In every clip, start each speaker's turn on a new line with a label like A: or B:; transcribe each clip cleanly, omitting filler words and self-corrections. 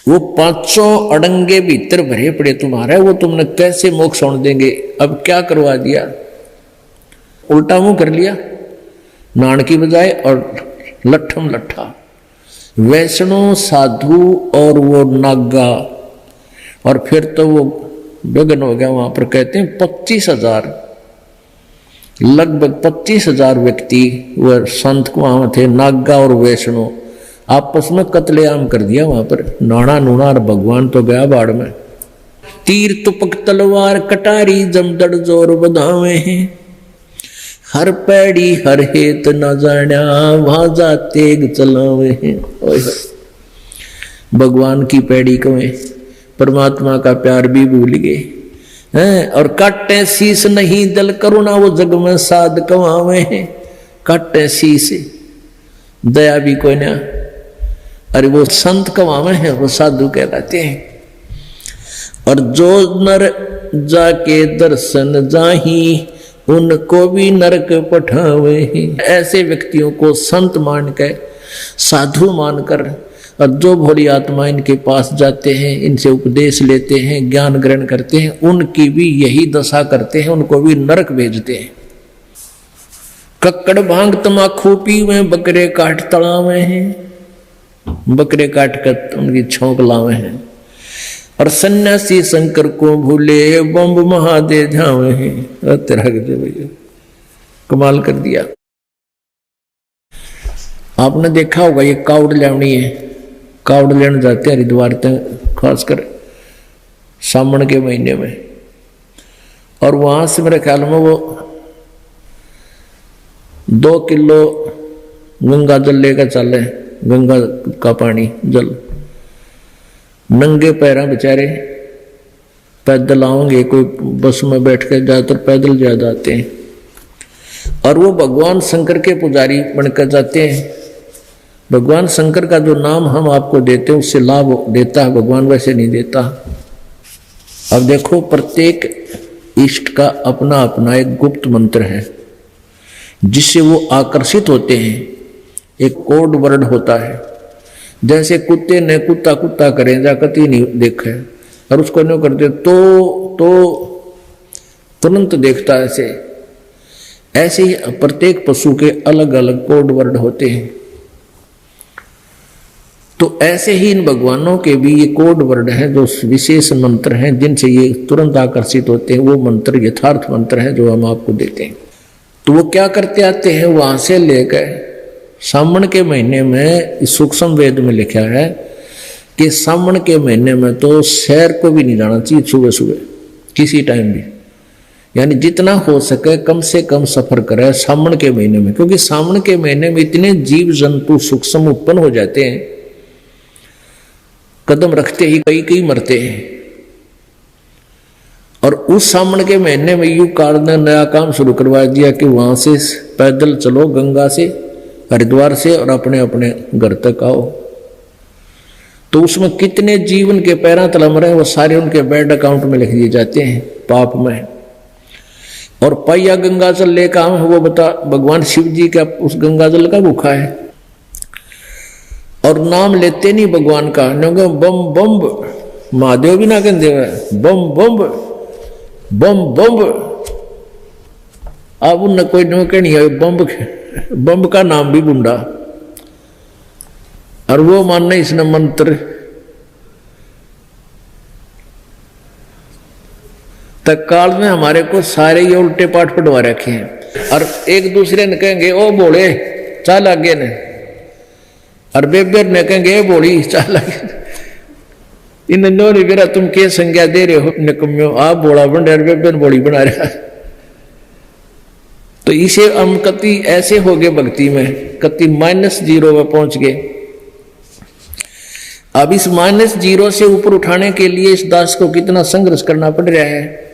A: वो पांचों अड़ंगे भीतर भरे पड़े तुम्हारे, वो तुमने कैसे मोक्ष होने देंगे। अब क्या करवा दिया, उल्टा मुंह कर लिया नान की बजाय, और लट्ठम लट्ठा वैष्णो साधु और वो नागा। और फिर तो वो विघ्न हो गया वहां पर। कहते हैं 25,000, लगभग 25,000 व्यक्ति वह संत को वहां थे, नागा और वैष्णो, आपस में कत्लेआम कर दिया वहां पर। नाना नूना और भगवान तो गया बाढ़ में। तीर तुपक तलवार कटारी जमदड़ जोर बधावे हैं, हर पैड़ी हर हेत न जान्या वहां जा तेग चलावे हैं। भगवान की पैड़ी कवे, परमात्मा का प्यार भी भूल गए हैं। और काटे शीस नहीं दल करुणा वो जग में साध कमावे हैं। काटे शीस, दया भी कोई ना, अरे वो संत कमावे हैं, वो साधु कहलाते हैं। और जो नर जाके दर्शन जाही उनको भी नरक पठावे हैं। ऐसे व्यक्तियों को संत मान के, साधु मानकर, और जो भोली आत्मा इनके पास जाते हैं, इनसे उपदेश लेते हैं, ज्ञान ग्रहण करते हैं, उनकी भी यही दशा करते हैं, उनको भी नरक भेजते हैं। कक्कड़ भांग तमाखू पीवे बकरे काट तड़ावे हैं, बकरे काट कर उनकी छौंक लावे हैं। और सन्यासी शंकर को भूले बम्ब महादे झावे हैं। तेरा भैया कमाल कर दिया। आपने देखा होगा ये कावड़ लेवनी है, कावड़ लेने जाते हैं हरिद्वार तक, खासकर सावन के महीने में। और वहां से मेरे ख्याल में वो 2 किलो गंगा जल लेकर चले, गंगा का पानी जल। नंगे पैरा बेचारे पैदल आओगे, कोई बस में बैठ कर ज्यादातर पैदल जा जाते हैं। और वो भगवान शंकर के पुजारी बनकर जाते हैं। भगवान शंकर का जो नाम हम आपको देते हैं उससे लाभ देता है भगवान, वैसे नहीं देता। अब देखो, प्रत्येक इष्ट का अपना अपना एक गुप्त मंत्र है जिससे वो आकर्षित होते हैं। एक कोड वर्ड होता है, जैसे कुत्ते ने कुत्ता कुत्ता करें जा कति नहीं देखा है, और उसको नहीं करते तो तुरंत देखता है। ऐसे ही प्रत्येक पशु के अलग अलग कोड वर्ड होते हैं। तो ऐसे ही इन भगवानों के भी ये कोड वर्ड हैं, जो विशेष मंत्र हैं जिनसे ये तुरंत आकर्षित होते हैं। वो मंत्र यथार्थ मंत्र है जो हम आपको देते हैं। तो वो क्या करते आते हैं, वहां से लेकर सावन के महीने में, सूक्ष्म वेद में लिखा है कि सावन के महीने में तो शहर को भी नहीं जाना चाहिए सुबह सुबह किसी टाइम भी। यानी जितना हो सके कम से कम सफर करे सावन के महीने में, क्योंकि सावन के महीने में इतने जीव जंतु सूक्ष्म उत्पन्न हो जाते हैं, कदम रखते ही कई कई मरते हैं। और उस सावन के महीने में यू कार ने नया काम शुरू करवा दिया कि वहां से पैदल चलो गंगा से, हरिद्वार से, और अपने अपने घर तक आओ। तो उसमें कितने जीवन के पैरा तलम रहे, वो सारे उनके बैंक अकाउंट में लिख दिए जाते हैं पाप में। और पैया गंगा जल लेकर आम, वो बता भगवान शिव जी का उस गंगा जल का भूखा है। और नाम लेते नहीं भगवान का, बम बम, महादेव भी ना कहते बम बम बम बम। अब उन कोई नौके नहीं है, बम का नाम भी बुंडा। और वो मानना इसने मंत्र तत्काल में हमारे को सारे ये उल्टे पाठ पढ़वा रखे हैं। और एक दूसरे ने कहेंगे ओ बोले चाल आगे ने, और बेबेर ने कहेंगे बोली चाल आगे। इन नोरी बेरा तुम के संज्ञा दे रहे हो निकम्यो, आप बोला बन रहे बेबेर बोली बना रहा। तो इसे हम कति ऐसे हो गए भक्ति में, कति -0 में पहुंच गए। अब इस -0 से ऊपर उठाने के लिए इस दास को कितना संघर्ष करना पड़ रहा है,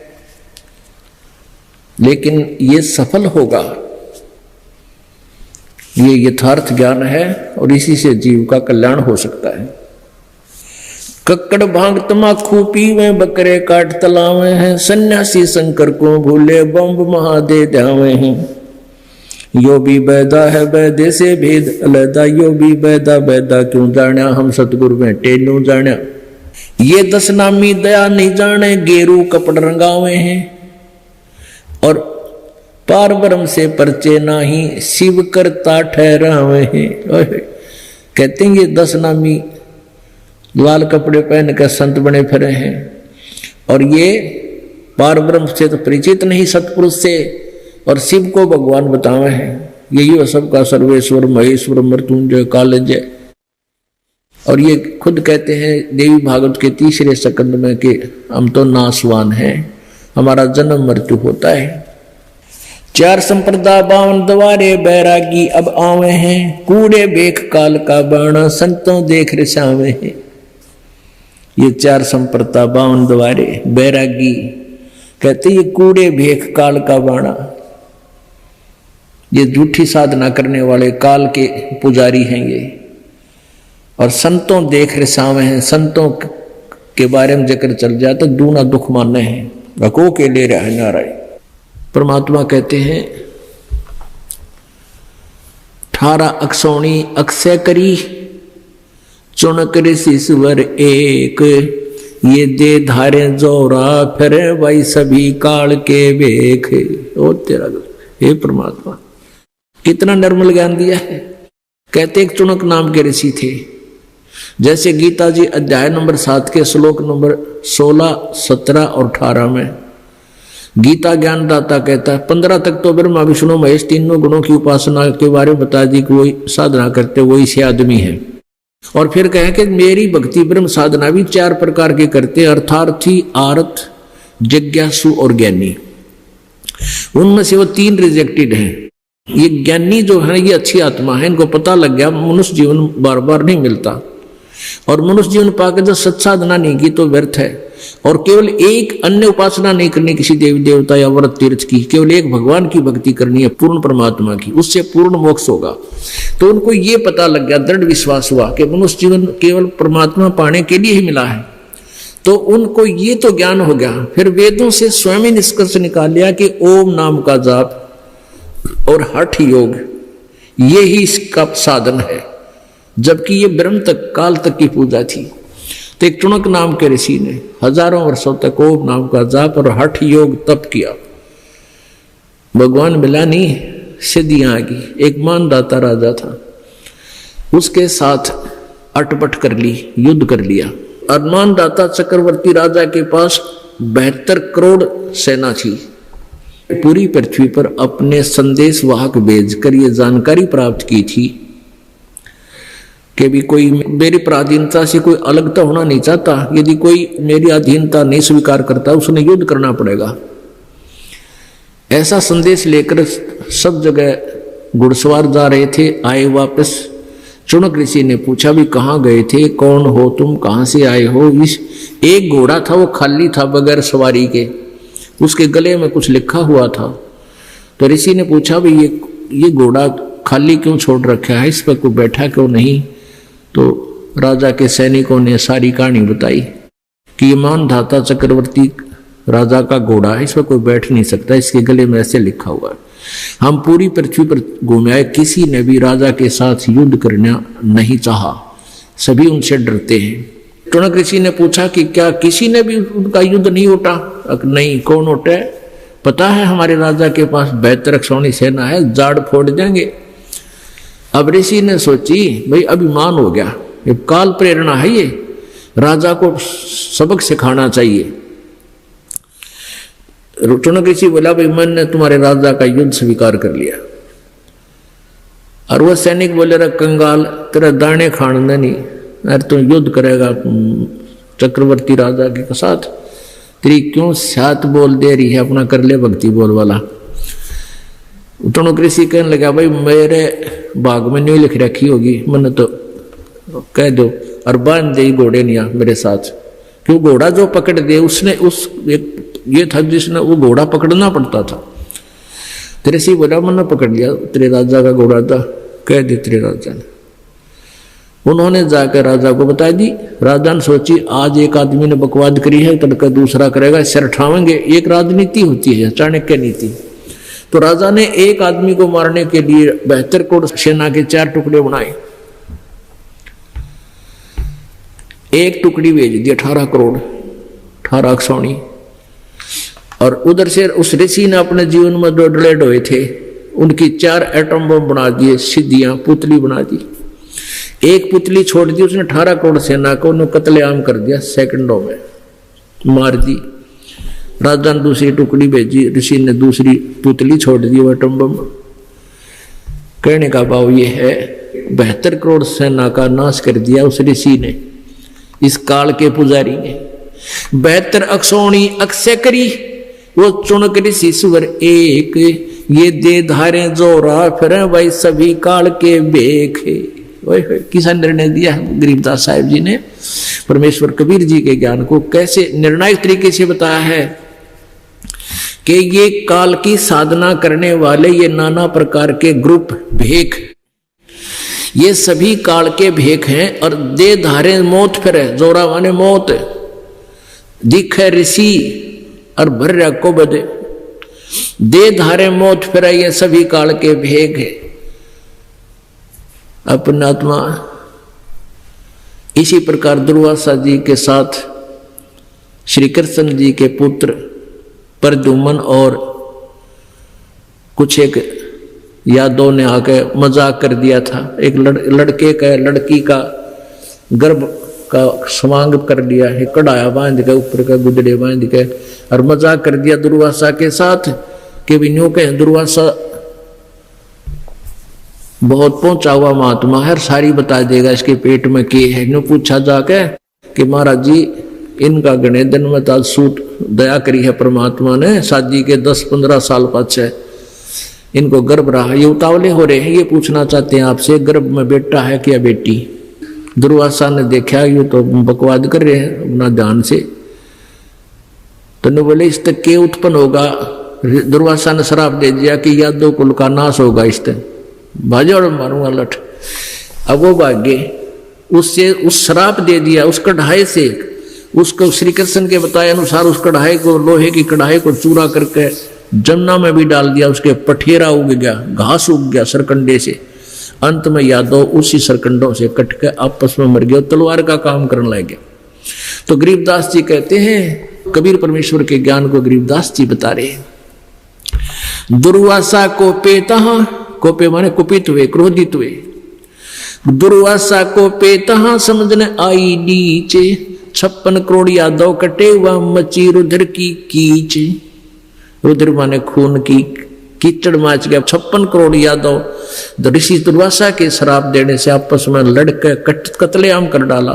A: लेकिन ये सफल होगा। ये यथार्थ ज्ञान है और इसी से जीव का कल्याण हो सकता है। कक्कड़ भांग तमाखू पीवे बकरे काट तलावे हैं, सन्यासी शंकर को भूले बम्ब महादे ध्यावे हैं। यो भी बैदा है बैदे से भेद अलैदा, यो भी बैदा बैदा क्यों जाण्या, हम सतगुरु में टेलू जाण्या। ये 10 नामी दया नहीं जाने, गेरू कपड़ रंगावे हैं। और पार ब्रह्म से परचे नाही, शिव करता ठहरावे हैं। कहते हैं ये 10 नामी लाल कपड़े पहन कर संत बने फिरे हैं, और ये पार ब्रह्म से तो परिचित नहीं, सतपुरुष से, और शिव को भगवान बतावे हैं। यही वो सबका सर्वेश्वर महेश्वर मृत्युंजय कालजय। और ये खुद कहते हैं देवी भागवत के 3 स्कंद में कि हम तो नासवान हैं, हमारा जन्म मृत्यु होता है। 4 संप्रदा 52 द्वारे, बैरागी अब आवे हैं। कूड़े बेख काल का बाणा, संतों देख रिसावे हैं। ये 4 संप्रदा 52 द्वारे, बैरागी कहते ये कूड़े भेख काल का बाणा, ये झूठी साधना करने वाले काल के पुजारी हैं ये। और संतों देख रिसावे हैं, संतों के बारे में जिक्र चल जाए तो दूना दुख माने हैं। रखो के ले रहा है नारायण। परमात्मा कहते हैं 18 अक्षौणी अक्षय करी, चुनक ऋषिश्वर एक। ये दे धारे जोरा, फिर भाई सभी काल के बेख। ओ तेरा हे परमात्मा, कितना निर्मल ज्ञान दिया है। कहते एक चुनक नाम के ऋषि थे। जैसे गीता जी अध्याय नंबर 7 के श्लोक नंबर 16, 17 और 18 में गीता ज्ञानदाता कहता है 15 तक तो ब्रह्मा विष्णु महेश तीनों गुणों की उपासना के बारे में बता दी कि वही साधना करते वही से आदमी है। और फिर कहे कि मेरी भक्ति ब्रह्म साधना भी 4 प्रकार के करते, अर्थार्थी, आर्थ, जिज्ञासु और ज्ञानी। उनमें से वो 3 रिजेक्टेड हैं। ये ज्ञानी जो है ये अच्छी आत्मा है, इनको पता लग गया मनुष्य जीवन बार बार नहीं मिलता, और मनुष्य जीवन पाकर जब सत्साधना नहीं की तो व्यर्थ है। और केवल एक अन्य उपासना नहीं करनी किसी देवी देवता या व्रत तीर्थ की, केवल एक भगवान की भक्ति करनी है, पूर्ण परमात्मा की, उससे पूर्ण मोक्ष होगा। तो उनको ये पता लग गया, दृढ़ विश्वास हुआ कि मनुष्य जीवन केवल परमात्मा पाने के लिए ही मिला है। तो उनको ये तो ज्ञान हो गया। फिर वेदों से स्वयं ही निष्कर्ष निकाल लिया कि ओम नाम का जाप और हठ योग ये ही इसका साधन है, जबकि ये ब्रह्म तक काल तक की पूजा थी। तो एक चुनक नाम के ऋषि ने हजारों वर्षों तक ओम नाम का जाप और हठ योग तप किया। भगवान मिला नहीं, सिद्धियां आ गई। एक मानदाता राजा था, उसके साथ अटपट कर ली, युद्ध कर लिया। और मानदाता चक्रवर्ती राजा के पास 72 करोड़ सेना थी। पूरी पृथ्वी पर अपने संदेश वाहक भेजकर ये जानकारी प्राप्त की थी कि भी कोई मेरी पराधीनता से कोई अलग तो होना नहीं चाहता, यदि कोई मेरी अधीनता नहीं स्वीकार करता उसने युद्ध करना पड़ेगा। ऐसा संदेश लेकर सब जगह घुड़सवार जा रहे थे। आए वापस, चुनक ऋषि ने पूछा भी कहाँ गए थे, कौन हो तुम, कहाँ से आए हो। इस एक घोड़ा था वो खाली था बगैर सवारी के, उसके गले में कुछ लिखा हुआ था। तो ऋषि ने पूछा भी ये घोड़ा खाली क्यों छोड़ रखा है, इस पर कोई बैठा क्यों नहीं। तो राजा के सैनिकों ने सारी कहानी बताई कि ये मानधाता चक्रवर्ती राजा का घोड़ा है, इस पर कोई बैठ नहीं सकता, इसके गले में ऐसे लिखा हुआ है। हम पूरी पृथ्वी पर घूमे आए, किसी ने भी राजा के साथ युद्ध करना नहीं चाहा, सभी उनसे डरते हैं। चुनक ऋषि ने पूछा कि क्या किसी ने भी उनका युद्ध नहीं उठा। नहीं, कौन उठे, पता है हमारे राजा के पास 72 अक्षौणी सेना है, जाड़ फोड़ देंगे। अब ऋषि ने सोची भाई अभिमान हो गया, ये काल प्रेरणा है, ये राजा को सबक सिखाना चाहिए। चुनक ऋषि बोला भाई मैंने तुम्हारे राजा का युद्ध स्वीकार कर लिया। और वह सैनिक बोले रहा कंगाल, तेरा दाने खाने नहीं, अरे तुम युद्ध करेगा चक्रवर्ती राजा के साथ, तेरी क्यों साथ बोल दे रही है, अपना कर ले भक्ति बोल वाला। चुनक ऋषि कहने लगा भाई मेरे भाग में नहीं लिख रखी होगी, मैंने तो कह दो और बांध दे घोड़े नहीं मेरे साथ। क्यों, घोड़ा जो पकड़ दे उसने उस ये था जिसने वो घोड़ा पकड़ना पड़ता था। तेरे से बोला मैंने पकड़ लिया, तेरे राजा का घोड़ा था, कह दे तेरे राजा ने। उन्होंने जाकर राजा को बता दी। राजा ने सोची आज एक आदमी ने बकवाद करी है, कल दूसरा करेगा, सिर उठावेंगे। एक राजनीति होती है, चाणक्य नीति। तो राजा ने एक आदमी को मारने के लिए 72 करोड़ सेना के 4 टुकड़े बनाए। एक टुकड़ी भेज दी 18 करोड़ 18 अक्षौणी। और उधर से उस ऋषि ने अपने जीवन में जो डलेड हुए थे उनकी 4 एटम बम बना दिए, सिद्धियां पुतली बना दी। एक पुतली छोड़ दी उसने 18 करोड़ सेना को उन्होंने कत्लेआम कर दिया, सेकंडों में मार दी। राजा ने दूसरी टुकड़ी भेजी, ऋषि ने दूसरी पुतली छोड़ दी वो एटम बम। कहने का भाव ये है 72 करोड़ सेना का नाश कर दिया उस ऋषि ने, इस काल के पुजारी ने। 72 अक्षौणी अक्षय करी वो चुनक ऋषि सुवर एक, ये दे धारे जोरा फिर भाई सभी काल के बेख। किसा निर्णय दिया गरीबदास साहिब जी ने। परमेश्वर कबीर जी के ज्ञान को कैसे निर्णायक तरीके से बताया है कि ये काल की साधना करने वाले ये नाना प्रकार के ग्रुप भेख, ये सभी काल के भेख हैं। और दे धारे मौत फिर जोरा माने मौत, दिखे ऋषि और भर्या को बदे, दे धारे मौत फिर ये सभी काल के भेख है। अपना आत्मा इसी प्रकार दुर्वासा जी के साथ श्री कृष्ण जी के पुत्र प्रद्युम्न और कुछ एक यादव ने आके मजाक कर दिया था। एक लड़के का लड़की का गर्भ का समांग कर लिया है, कढ़ाया बांध के ऊपर का गुदड़े बांध के, और मजाक कर दिया दुर्वासा के साथ कि भी न्यू कहें दुर्वासा बहुत पहुंचा हुआ महात्मा है, सारी बता देगा इसके पेट में के है। न्यू पूछा जाके कि महाराज जी इनका गणे दिन में ताज सूट दया करी है परमात्मा ने, शादी के 10-15 साल पाछे इनको गर्भ रहा, ये उतावले हो रहे हैं, ये पूछना चाहते हैं आपसे गर्भ में बेटा है क्या बेटी। दुर्वासा ने देखा ये तो बकवाद कर रहे हैं अपना ध्यान से, तो ने बोले इस तक के उत्पन्न होगा। दुर्वासा ने श्राप दे दिया कि यादव कुल का नाश होगा, इस तक भाजा और मारूंगा लठ। अब वो भाग्य उससे उस श्राप दे दिया उस कढ़ाई से, उसको श्री कृष्ण के बताए अनुसार उस कढ़ाई को, लोहे की कढ़ाई को चूरा करके जमुना में भी डाल दिया, उसके पठेरा उग गया, घास उग गया सरकंडे से। अंत में यादव उसी सरकंडों से कट के आपस में मर गया, तलवार का काम करने लग गया। तो गरीबदास जी कहते हैं, कबीर परमेश्वर के ज्ञान को गरीबदास जी बता रहे हैं। दुर्वासा को पेता, कोपे माने कुपित हुए, क्रोधित हुए। दुर्वासा को पेता समझने आई नीचे, 56 करोड़ यादव कटे हुआ मची रुधिर की कीच। रुधिर माने खून की कीचड़ माच गया। 56 करोड़ यादव ऋषि दुर्वासा के श्राप देने से आपस में लड़के कत्लेआम कर डाला।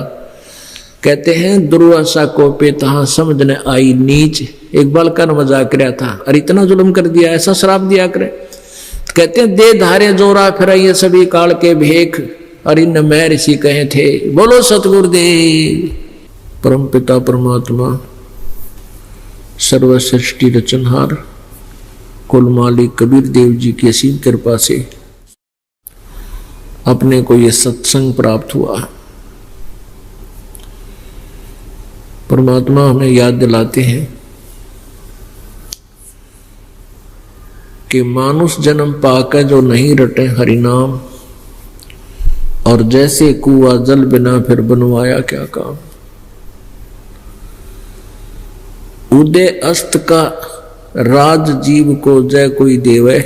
A: कहते हैं दुर्वासा को पेता समझने आई नीच। एक बालका ने मजाक कराया था, अरे इतना जुल्म कर दिया, ऐसा श्राप दिया करे। कहते हैं दे धारे जोरा फिर ये सभी काल के भेख, और इन मैं ऋषि कहे थे। बोलो सतगुरुदेव। परम पिता परमात्मा सर्वसृष्टि रचनहार कुल मालिक कबीर देव जी की असीम कृपा से अपने को ये सत्संग प्राप्त हुआ। परमात्मा हमें याद दिलाते हैं कि मानुष जन्म पाकर जो नहीं रटे हरिनाम, और जैसे कुआ जल बिना फिर बनवाया क्या काम। उदय अस्त का राज जीव को जय कोई देवे,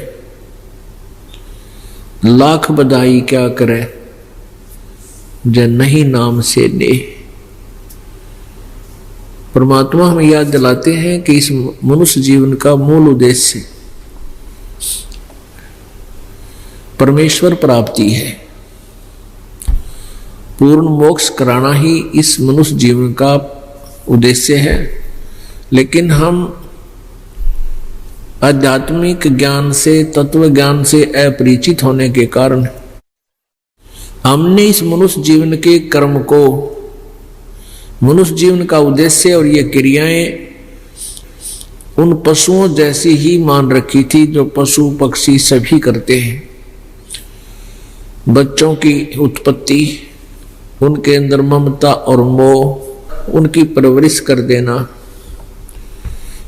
A: लाख बधाई क्या करे जय नहीं नाम से ने। परमात्मा हमें याद दिलाते हैं कि इस मनुष्य जीवन का मूल उद्देश्य परमेश्वर प्राप्ति है। पूर्ण मोक्ष कराना ही इस मनुष्य जीवन का उद्देश्य है। लेकिन हम आध्यात्मिक ज्ञान से, तत्व ज्ञान से अपरिचित होने के कारण हमने इस मनुष्य जीवन के कर्म को, मनुष्य जीवन का उद्देश्य और ये क्रियाएं उन पशुओं जैसी ही मान रखी थी जो पशु पक्षी सभी करते हैं। बच्चों की उत्पत्ति, उनके अंदर ममता और मोह, उनकी परवरिश कर देना,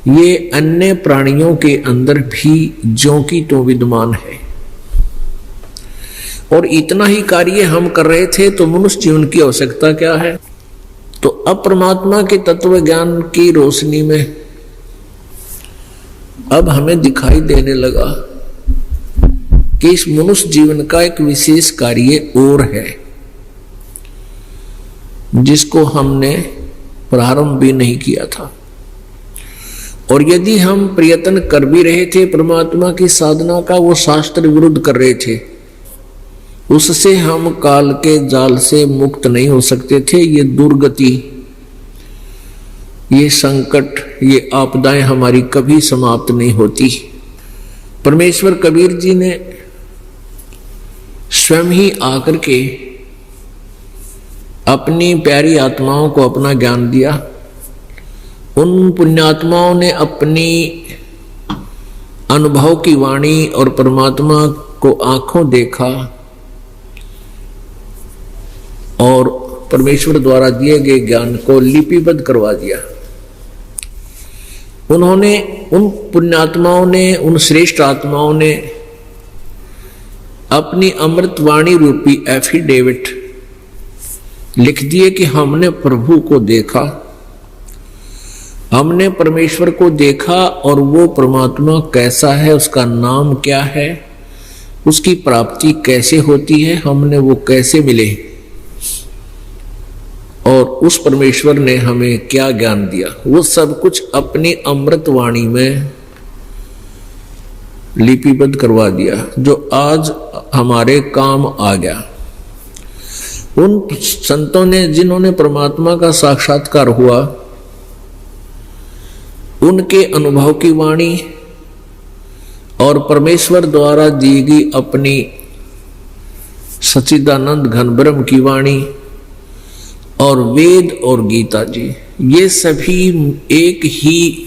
A: ये अन्य प्राणियों के अंदर भी ज्यों की तो विद्यमान है। और इतना ही कार्य हम कर रहे थे तो मनुष्य जीवन की आवश्यकता क्या है। तो अब परमात्मा के तत्व ज्ञान की रोशनी में अब हमें दिखाई देने लगा कि इस मनुष्य जीवन का एक विशेष कार्य और है, जिसको हमने प्रारंभ भी नहीं किया था। और यदि हम प्रयत्न कर भी रहे थे परमात्मा की साधना का, वो शास्त्र विरुद्ध कर रहे थे, उससे हम काल के जाल से मुक्त नहीं हो सकते थे। ये दुर्गति, ये संकट, ये आपदाएं हमारी कभी समाप्त नहीं होती। परमेश्वर कबीर जी ने स्वयं ही आकर के अपनी प्यारी आत्माओं को अपना ज्ञान दिया। उन पुण्यात्माओं ने अपनी अनुभव की वाणी और परमात्मा को आंखों देखा और परमेश्वर द्वारा दिए गए ज्ञान को लिपिबद्ध करवा दिया। उन्होंने, उन पुण्यात्माओं ने, उन श्रेष्ठ आत्माओं ने अपनी अमृतवाणी रूपी एफिडेविट लिख दिए कि हमने प्रभु को देखा, हमने परमेश्वर को देखा, और वो परमात्मा कैसा है, उसका नाम क्या है, उसकी प्राप्ति कैसे होती है, हमने वो कैसे मिले, और उस परमेश्वर ने हमें क्या ज्ञान दिया, वो सब कुछ अपनी अमृतवाणी में लिपिबद्ध करवा दिया, जो आज हमारे काम आ गया। उन संतों ने, जिन्होंने परमात्मा का साक्षात्कार हुआ, उनके अनुभव की वाणी और परमेश्वर द्वारा दी गई अपनी सच्चिदानंद घन ब्रह्म की वाणी और वेद और गीता जी, ये सभी एक ही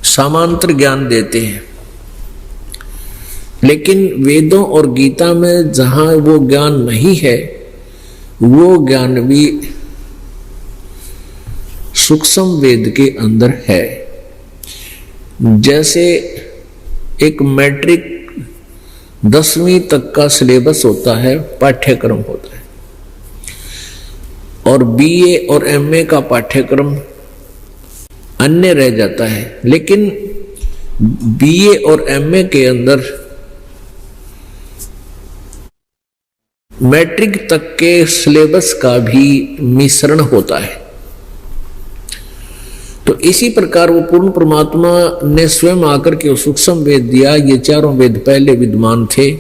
A: समांतर ज्ञान देते हैं। लेकिन वेदों और गीता में जहां वो ज्ञान नहीं है, वो ज्ञान भी सूक्ष्म वेद के अंदर है। जैसे एक मैट्रिक 10वीं तक का सिलेबस होता है, पाठ्यक्रम होता है, और बीए और एमए का पाठ्यक्रम अन्य रह जाता है। लेकिन बीए और एमए के अंदर मैट्रिक तक के सिलेबस का भी मिश्रण होता है। तो इसी प्रकार वो पूर्ण परमात्मा ने स्वयं आकर के सूक्ष्म वेद दिया। ये चारों वेद पहले विद्यमान थे,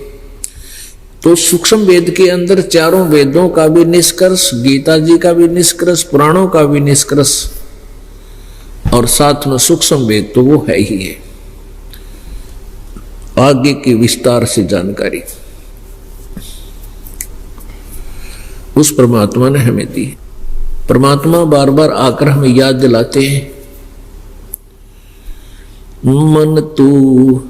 A: तो सूक्ष्म वेद के अंदर चारों वेदों का भी निष्कर्ष, गीता जी का भी निष्कर्ष, पुराणों का भी निष्कर्ष, और साथ में सूक्ष्म वेद तो वो है ही है। आगे की विस्तार से जानकारी उस परमात्मा ने हमें दी। परमात्मा बार बार आकर हमें याद दिलाते हैं, मन तू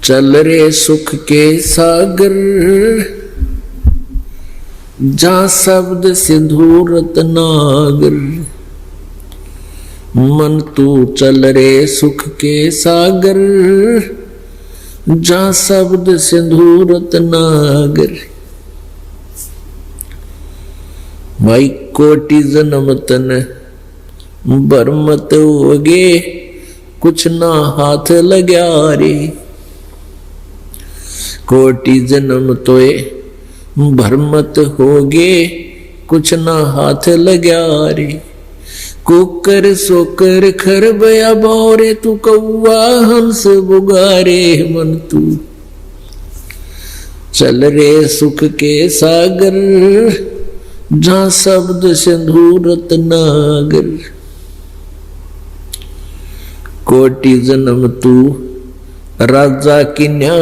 A: चल रे सुख के सागर, जहां शब्द सिंधु रत्नागर। मन तू चल रे सुख के सागर, जहां शब्द सिंधु रत्नागर। भाई कोटि जन्म तन बरमत होगे, कुछ ना हाथ लग्या रे। कोटि जन्म तोए भरमत होगे, कुछ ना हाथ लग्या रे। कुकर सोकर खरबया बोरे, तू कौआ हंस बुगारे। मन तू चल रे सुख के सागर, जहां शब्द सिंधु रत्नागर। कोटि जन्म तू राजा किन्या,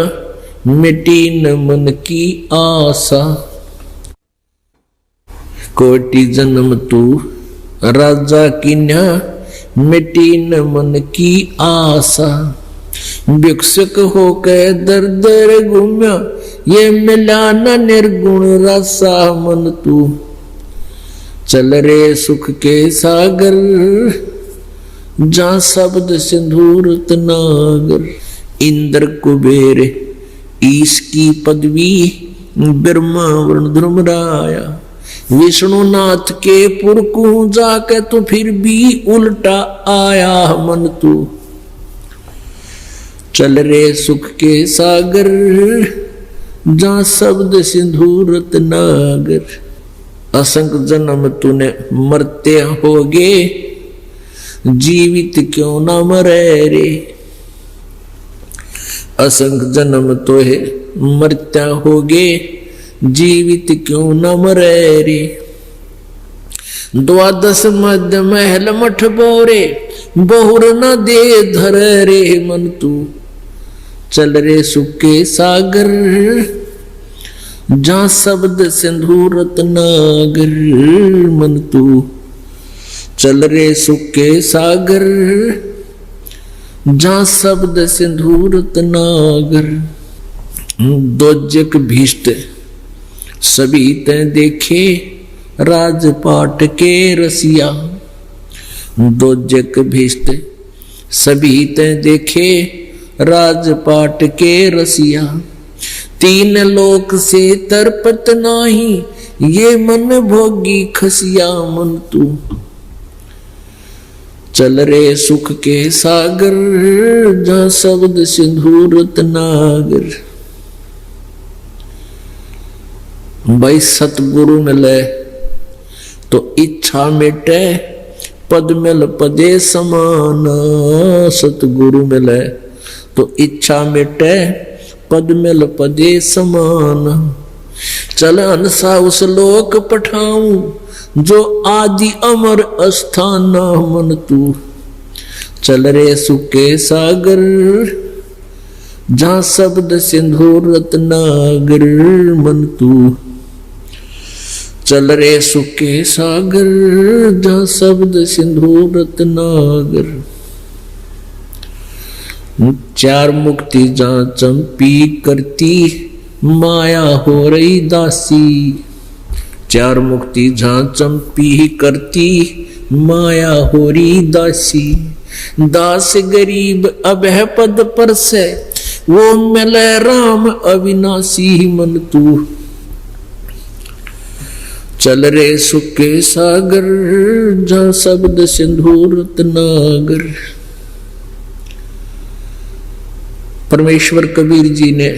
A: मिटी न मन की आशा। कोटि जन्म तू राजा किन्या, मिटी न मन की आशा। भिक्षुक होकर दर दर घूम्या, ये मिला न निर्गुण रसा। मन तू चल रे सुख के सागर, जहां शब्द सिंधु रत्नागर। इंद्र कुबेर ईश की पदवी, ब्रह्मा वरुण ध्रुव राया। विष्णुनाथ के पुरकू जाके तो फिर भी उल्टा आया मन तू। चल रे सुख के सागर जहां शब्द सिंधु रत्नागर। असंख्य जन्म तूने मरते होगे, जीवित क्यों ना मरे रे। असंख्य जन्म तो है मरता होगे, जीवित क्यों न मरे रे। द्वादश मध्य महल मठ बोरे, बहुर न दे धर रे मन तू। चल रे सुख के सागर जहां शब्द सिंधु रत्नागर मन तू। चल रे सुख के सागर जहां शब्द सिंधु रत्नागर। दोजक भीष्ट सभी तै देखे, राजपाट के रसिया। दोजक भीष्ट सभी तै देखे, राजपाट के रसिया। तीन लोक से तरपत नाही, ये मन भोगी खसिया मन तू। चल रे सुख के सागर जहां शब्द सिंधु रत्नागर। भाई सतगुरु मिले तो इच्छा मिटे, पद मिल पदे समान। सतगुरु मिले तो इच्छा मिटे, पद मिल पदे समान। चल हंसा उस लोक पठाऊं, जो आदि अमर अस्थान मन तू। चल रे सुख के सागर जहां शब्द सिंधु रत्नागर मन तू। चल रे सुख के सागर जहां शब्द सिंधु रत्नागर। चार मुक्ति जहां चंपी करती, माया हो रही दासी। चार मुक्ति जहां चंपी करती, माया हो रही दासी। दास गरीब अभय पद पर से, वो मिले राम अविनाशी मन तू। चल रे सुख के सागर जहां शब्द सिंधु रत्नागर। परमेश्वर कबीर जी ने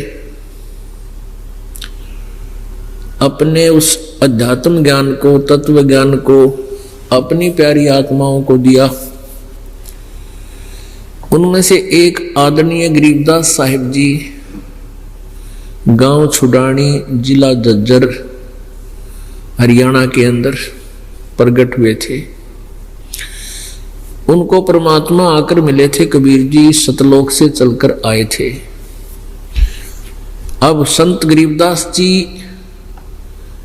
A: अपने उस अध्यात्म ज्ञान को, तत्व ज्ञान को अपनी प्यारी आत्माओं को दिया। उनमें से एक आदरणीय गरीबदास साहिब जी गांव छुडानी, जिला झज्जर, हरियाणा के अंदर प्रकट हुए थे। उनको परमात्मा आकर मिले थे। कबीर जी सतलोक से चलकर आए थे। अब संत गरीबदास जी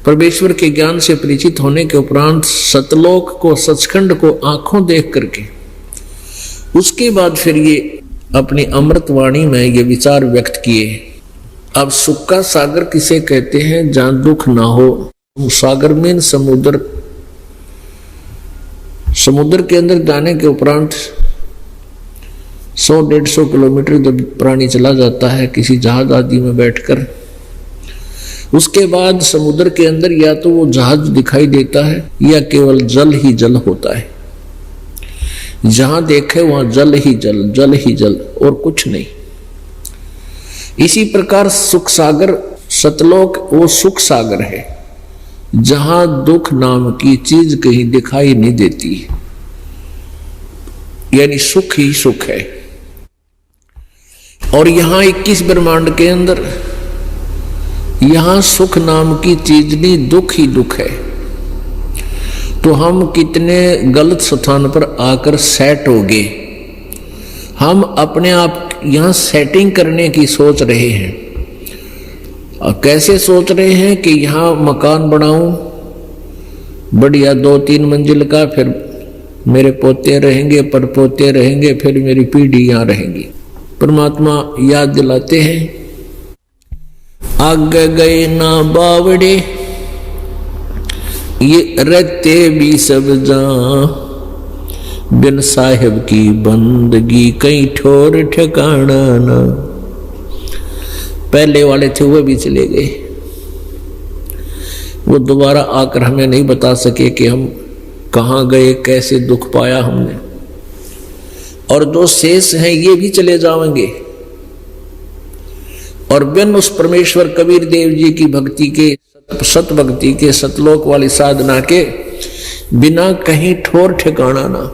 A: परमेश्वर के ज्ञान से परिचित होने के उपरांत सतलोक को, सचखंड को आंखों देख करके उसके बाद फिर ये अपनी अमृत वाणी में ये विचार व्यक्त किए। अब सुख का सागर किसे कहते हैं? जहां दुख ना हो। सागर में समुद्र, समुद्र के अंदर जाने के उपरांत 100-150 किलोमीटर जब प्राणी चला जाता है किसी जहाज आदि में बैठकर, उसके बाद समुद्र के अंदर या तो वो जहाज दिखाई देता है या केवल जल ही जल होता है। जहां देखे वहां जल ही जल, जल ही जल और कुछ नहीं। इसी प्रकार सुख सागर, सतलोक वो सुख सागर है जहां दुख नाम की चीज कहीं दिखाई नहीं देती, यानी सुख ही सुख है। और यहां 21 ब्रह्मांड के अंदर यहां सुख नाम की चीज नहीं, दुख ही दुख है। तो हम कितने गलत स्थान पर आकर सेट हो गए। हम अपने आप यहां सेटिंग करने की सोच रहे हैं। और कैसे सोच रहे हैं कि यहाँ मकान बनाऊं बढ़िया 2-3 मंजिल का, फिर मेरे पोते रहेंगे, परपोते रहेंगे, फिर मेरी पीढ़ी यहाँ रहेंगी। परमात्मा याद दिलाते हैं, आगे गए ना बावड़े, ये रहते भी सब जहां, बिन साहिब की बंदगी कहीं ठोर ठिकाना ना। पहले वाले थे वो भी चले गए। वो दोबारा आकर हमें नहीं बता सके कि हम कहाँ गए, कैसे दुख पाया हमने। और जो शेष हैं ये भी चले जाएंगे। और बिन उस परमेश्वर कबीर देव जी की भक्ति के, सत भक्ति के, सतलोक वाली साधना के बिना कहीं ठोर ठिकाना ना।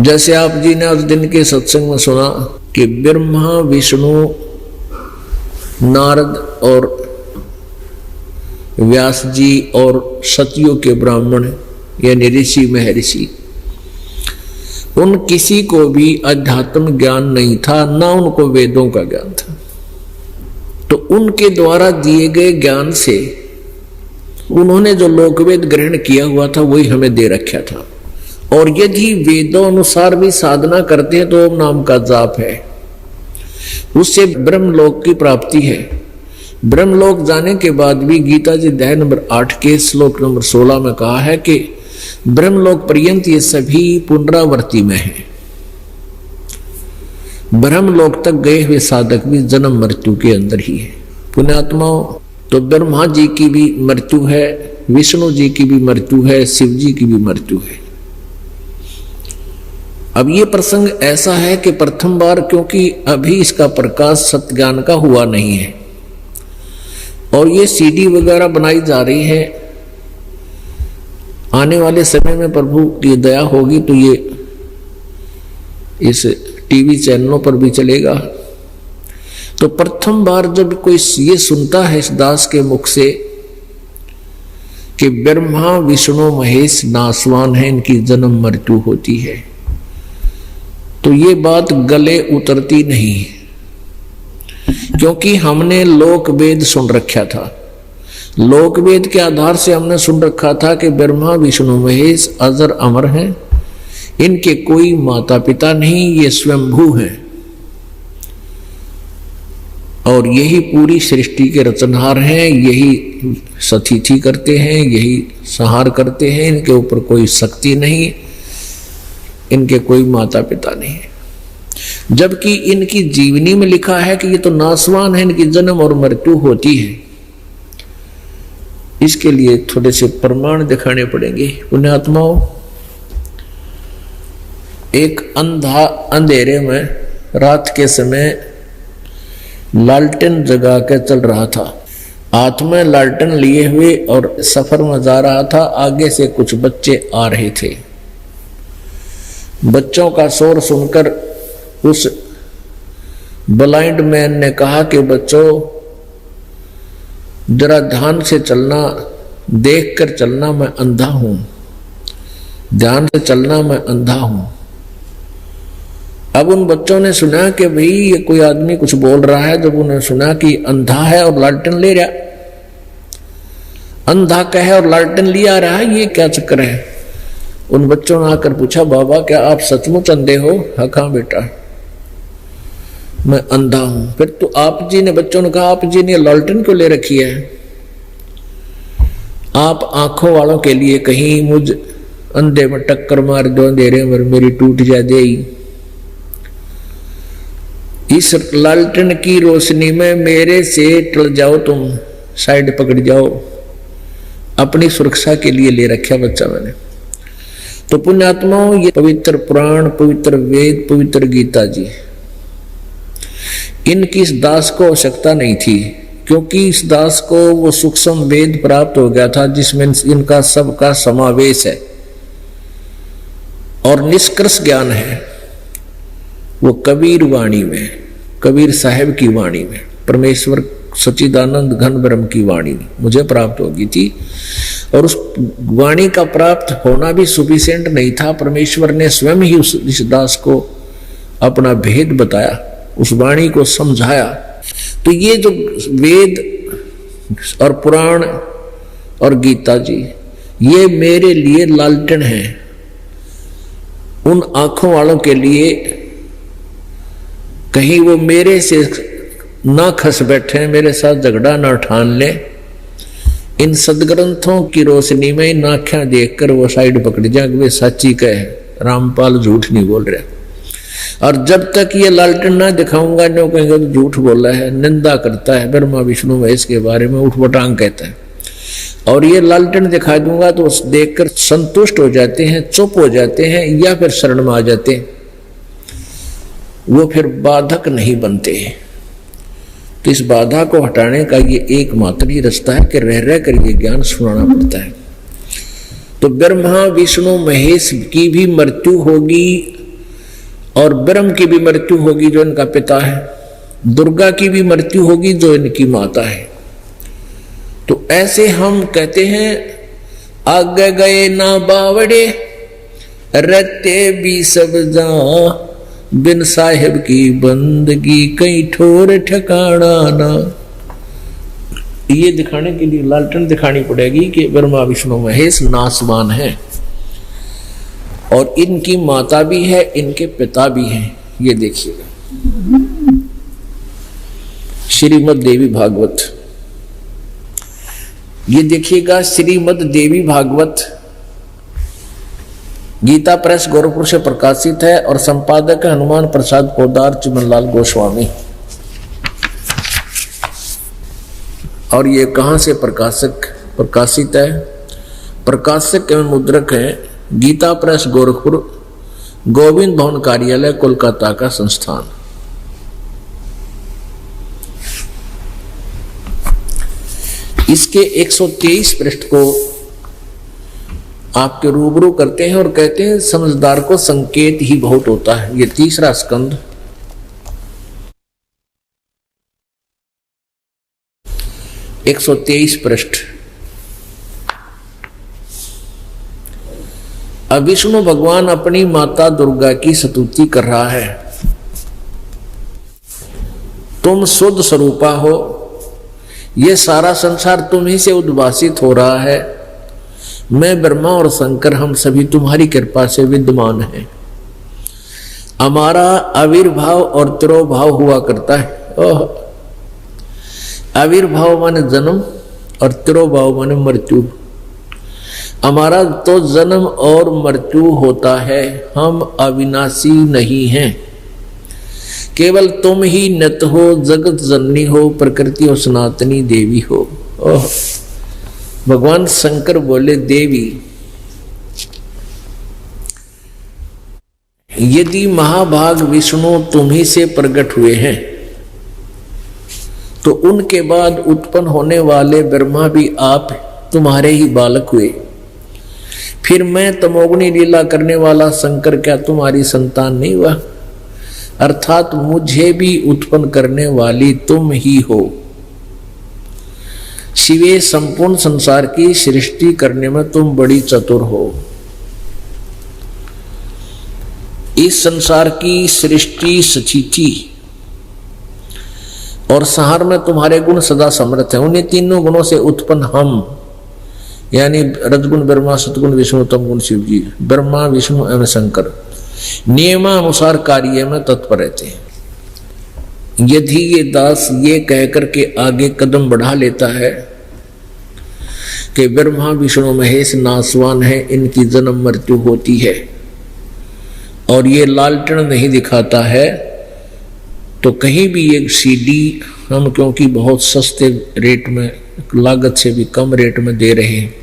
A: जैसे आप जी ने उस दिन के सत्संग में सुना कि ब्रह्मा, विष्णु, नारद और व्यास जी और सतियों के ब्राह्मण यानी ऋषि महर्षि, उन किसी को भी अध्यात्म ज्ञान नहीं था, ना उनको वेदों का ज्ञान था। तो उनके द्वारा दिए गए ज्ञान से उन्होंने जो लोकवेद ग्रहण किया हुआ था वही हमें दे रखा था। और यदि वेदों अनुसार भी साधना करते हैं तो ओम नाम का जाप है, उससे ब्रह्मलोक की प्राप्ति है। ब्रह्मलोक जाने के बाद भी गीता जी अध्याय नंबर 8 के श्लोक नंबर 16 में कहा है कि ब्रह्मलोक पर्यंत ये सभी पुनरावृत्ति में है। ब्रह्मलोक तक गए हुए साधक भी जन्म मृत्यु के अंदर ही है। पुण्यात्माओं, तो ब्रह्मा जी की भी मृत्यु है, विष्णु जी की भी मृत्यु है, शिव जी की भी मृत्यु है। अब ये प्रसंग ऐसा है कि प्रथम बार, क्योंकि अभी इसका प्रकाश सत्ज्ञान का हुआ नहीं है और ये सीडी वगैरह बनाई जा रही है, आने वाले समय में प्रभु की दया होगी तो ये इस टीवी चैनलों पर भी चलेगा। तो प्रथम बार जब कोई ये सुनता है इस दास के मुख से कि ब्रह्मा, विष्णु, महेश नासवान है, इनकी जन्म मृत्यु होती है, तो ये बात गले उतरती नहीं है। क्योंकि हमने लोक वेद सुन रखा था। लोक वेद के आधार से हमने सुन रखा था कि ब्रह्मा, विष्णु, महेश अजर अमर हैं, इनके कोई माता पिता नहीं, ये स्वयंभू हैं और यही पूरी सृष्टि के रचनहार हैं, यही सतिथि करते हैं, यही संहार करते हैं, इनके ऊपर कोई शक्ति नहीं, इनके कोई माता पिता नहीं। जबकि इनकी जीवनी में लिखा है कि ये तो नासवान है, इनकी जन्म और मृत्यु होती है। इसके लिए थोड़े से प्रमाण दिखाने पड़ेंगे। पुण्यात्माओं, एक अंधा अंधेरे में रात के समय लालटेन जगा के चल रहा था, हाथ में लालटेन लिए हुए और सफर में जा रहा था। आगे से कुछ बच्चे आ रहे थे। बच्चों का शोर सुनकर उस ब्लाइंड मैन ने कहा कि बच्चों जरा ध्यान से चलना, देख कर चलना, मैं अंधा हूं, ध्यान से चलना, मैं अंधा हूं। अब उन बच्चों ने सुना कि भाई ये कोई आदमी कुछ बोल रहा है। जब उन्होंने सुना कि अंधा है और लालटेन ले रहा, अंधा कहे और लालटेन लिया रहा है, ये क्या चक्कर है? उन बच्चों ने आकर पूछा, बाबा क्या आप सचमुच अंधे हो? हाँ बेटा, मैं अंधा हूं। फिर तो आप जी ने, बच्चों ने कहा, आप जी ने लालटेन क्यों ले रखी है? आप आंखों वालों के लिए कहीं मुझ अंधे में टक्कर मार दो, अंधेरे में मेरी टूट जा दे। इस लालटेन की रोशनी में मेरे से टल जाओ, तुम साइड पकड़ जाओ। अपनी सुरक्षा के लिए ले रखा बच्चा मैंने। तो पुण्यात्माओं, ये पवित्र पुराण, पवित्र वेद, पवित्र गीता जी, इनकी इस दास को आवश्यकता नहीं थी, क्योंकि इस दास को वो सूक्ष्म वेद प्राप्त हो गया था जिसमें इनका सबका समावेश है और निष्कर्ष ज्ञान है। वो कबीर वाणी में, कबीर साहब की वाणी में, परमेश्वर सच्चिदानंद घन ब्रह्म की वाणी मुझे प्राप्त होगी थी। और उस वाणी का प्राप्त होना भी सफिशिएंट नहीं था। परमेश्वर ने स्वयं ही इस दास को अपना भेद बताया, उस वाणी को समझाया। तो ये जो वेद और पुराण और गीता जी, ये मेरे लिए लालटेन है। उन आंखों वालों के लिए कहीं वो मेरे से ना खस बैठे, मेरे साथ झगड़ा ना ठान ले। इन सदग्रंथों की रोशनी में इन आँखें देखकर वो साइड पकड़ जाए कि वे सच्ची कहे, रामपाल झूठ नहीं बोल रहे। और जब तक ये लालटेन ना दिखाऊंगा नो कहेंगे तो झूठ बोला है, निंदा करता है, ब्रह्मा विष्णु महेश के बारे में उठपटांग कहता है। और ये लालटेन दिखा दूंगा तो देखकर संतुष्ट हो जाते हैं, चुप हो जाते हैं, या फिर शरण में आ जाते हैं, वो फिर बाधक नहीं बनते। तो इस बाधा को हटाने का ये एकमात्र ही रास्ता है कि रह रह कर ये ज्ञान सुनाना पड़ता है। तो ब्रह्मा विष्णु महेश की भी मृत्यु होगी और ब्रह्म की भी मृत्यु होगी जो इनका पिता है, दुर्गा की भी मृत्यु होगी जो इनकी माता है। तो ऐसे हम कहते हैं आगे गए ना बावड़े रहते भी सब जा, बिन साहिब की बंदगी कहीं ठोर ठिकाना ना। ये दिखाने के लिए लालटेन दिखानी पड़ेगी कि ब्रह्मा विष्णु महेश नासवान है और इनकी माता भी है, इनके पिता भी हैं। ये देखिएगा श्रीमद् देवी भागवत, ये देखिएगा श्रीमद् देवी भागवत गीता प्रेस गोरखपुर से प्रकाशित है और संपादक है हनुमान प्रसाद पोदार चिमनलाल गोस्वामी। और ये कहाँ से प्रकाशित है? प्रकाशक एवं मुद्रक है गीता प्रेस गोरखपुर, गोविंद भवन कार्यालय कोलकाता का संस्थान। इसके 123 पृष्ठ को आपके रूबरू करते हैं और कहते हैं समझदार को संकेत ही बहुत होता है। ये तीसरा स्कंद 123 पृष्ठ। अब विष्णु भगवान अपनी माता दुर्गा की स्तुति कर रहा है। तुम शुद्ध स्वरूपा हो, ये सारा संसार तुम ही से उद्भासित हो रहा है। मैं ब्रह्मा और शंकर हम सभी तुम्हारी कृपा से विद्यमान हैं। हमारा आविर्भाव और तिरोभाव हुआ करता है। आविर्भाव माने जन्म और तिरोभाव माने मृत्यु। हमारा तो जन्म और मृत्यु होता है, हम अविनाशी नहीं हैं। केवल तुम ही नित्य हो, जगत जननी हो, प्रकृति और सनातनी देवी हो। ओह, भगवान शंकर बोले देवी, यदि महाभाग विष्णु तुम ही से प्रकट हुए हैं तो उनके बाद उत्पन्न होने वाले ब्रह्मा भी आप तुम्हारे ही बालक हुए। फिर मैं तमोगुणी लीला करने वाला शंकर क्या तुम्हारी संतान नहीं हुआ? अर्थात मुझे भी उत्पन्न करने वाली तुम ही हो। शिवे संपूर्ण संसार की सृष्टि करने में तुम बड़ी चतुर हो। इस संसार की सृष्टि सचिची और संहार में तुम्हारे गुण सदा समर्थ है। उन्हीं तीनों गुणों से उत्पन्न हम, यानी रजगुण ब्रह्मा, सतगुण विष्णु, तम गुण शिव जी, ब्रह्मा विष्णु एवं शंकर नियमानुसार कार्य में तत्पर रहते हैं। यदि ये दास ये कहकर के आगे कदम बढ़ा लेता है कि ब्रह्मा विष्णु महेश नासवान है, इनकी जन्म मृत्यु होती है, और ये लालटेन नहीं दिखाता है, तो कहीं भी एक सीडी हम क्योंकि बहुत सस्ते रेट में, लागत से भी कम रेट में दे रहे हैं,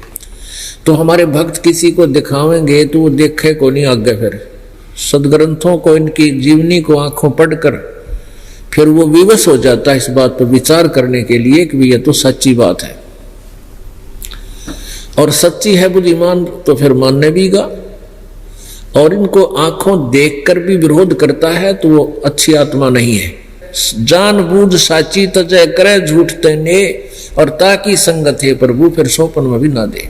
A: तो हमारे भक्त किसी को दिखावेंगे तो वो देखे को नहीं आगे। फिर सदग्रंथों को, इनकी जीवनी को आंखों पढ़कर फिर वो विवश हो जाता है इस बात पर विचार करने के लिए कि ये तो सच्ची बात है, और सच्ची है बुद्धिमान तो फिर मानने बीगा। और इनको आंखों देखकर भी विरोध करता है तो वो अच्छी आत्मा नहीं है। जानबूझ साची तजय करे झूठ तने, और ताकि संगत है प्रभु फिर सोपन में भी ना दे।